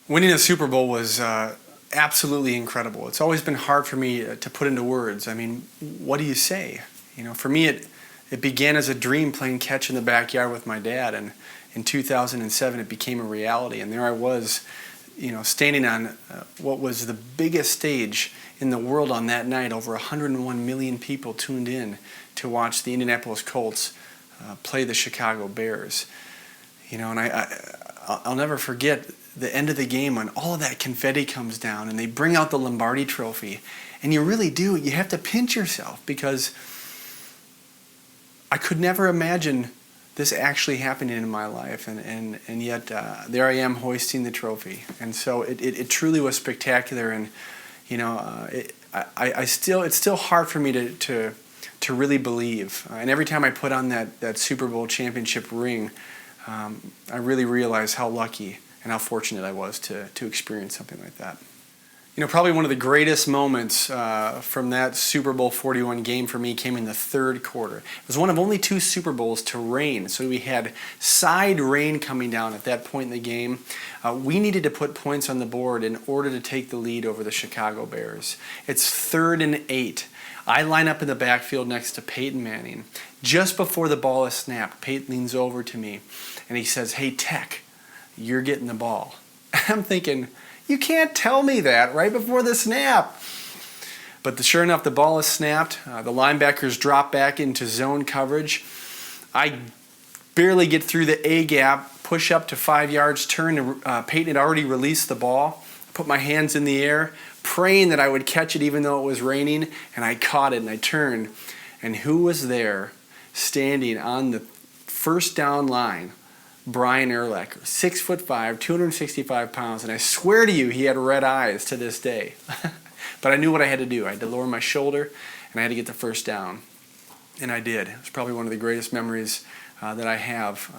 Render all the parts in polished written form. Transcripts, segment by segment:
Winning a Super Bowl was absolutely incredible. It's always been hard for me to put into words. I mean, what do you say? For me, it began as a dream playing catch in the backyard with my dad, and in 2007 it became a reality. And there I was, standing on what was the biggest stage in the world on that night. Over 101 million people tuned in to watch the Indianapolis Colts play the Chicago Bears. And I'll never forget the end of the game when all of that confetti comes down and they bring out the Lombardi trophy. And you really do. You have to pinch yourself, because I could never imagine this actually happening in my life. And yet there I am hoisting the trophy. And so it truly was spectacular. And, it's still hard for me to really believe. And every time I put on that Super Bowl championship ring, I really realized how lucky and how fortunate I was to experience something like that. Probably one of the greatest moments from that Super Bowl 41 game for me came in the third quarter. It was one of only 2 Super Bowls to rain, so we had side rain coming down at that point in the game. We needed to put points on the board in order to take the lead over the Chicago Bears. It's 3rd and 8. I line up in the backfield next to Peyton Manning. Just before the ball is snapped, Peyton leans over to me and he says, "Hey, Tech, you're getting the ball." I'm thinking, you can't tell me that right before the snap. But sure enough, the ball is snapped. The linebackers drop back into zone coverage. I barely get through the A gap, push up to 5 yards, turn. Peyton had already released the ball. I put my hands in the air, praying that I would catch it even though it was raining, and I caught it, and I turned. And who was there standing on the first down line? Brian Urlacher, 6'5", 265 pounds, and I swear to you, he had red eyes to this day. But I knew what I had to do. I had to lower my shoulder, and I had to get the first down, and I did. It was probably one of the greatest memories that I have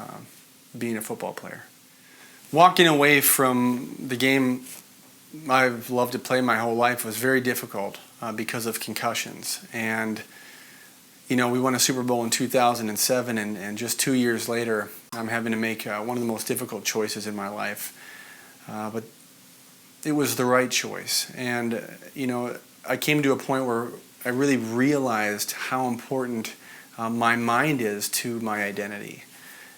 being a football player. Walking away from the game I've loved to play my whole life was very difficult because of concussions. And we won a Super Bowl in 2007, and just 2 years later, I'm having to make one of the most difficult choices in my life. But it was the right choice. And, I came to a point where I really realized how important my mind is to my identity.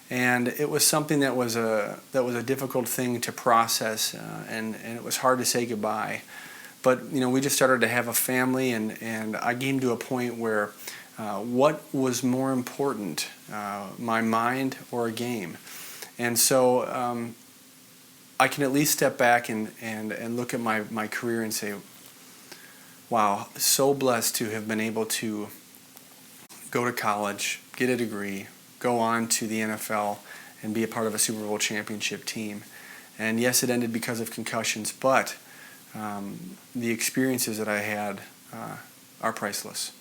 And it was something that was a difficult thing to process, and it was hard to say goodbye. But, we just started to have a family, and I came to a point where what was more important, my mind or a game? And so I can at least step back and look at my career and say, wow, so blessed to have been able to go to college, get a degree, go on to the NFL, and be a part of a Super Bowl championship team. And yes, it ended because of concussions, but the experiences that I had are priceless.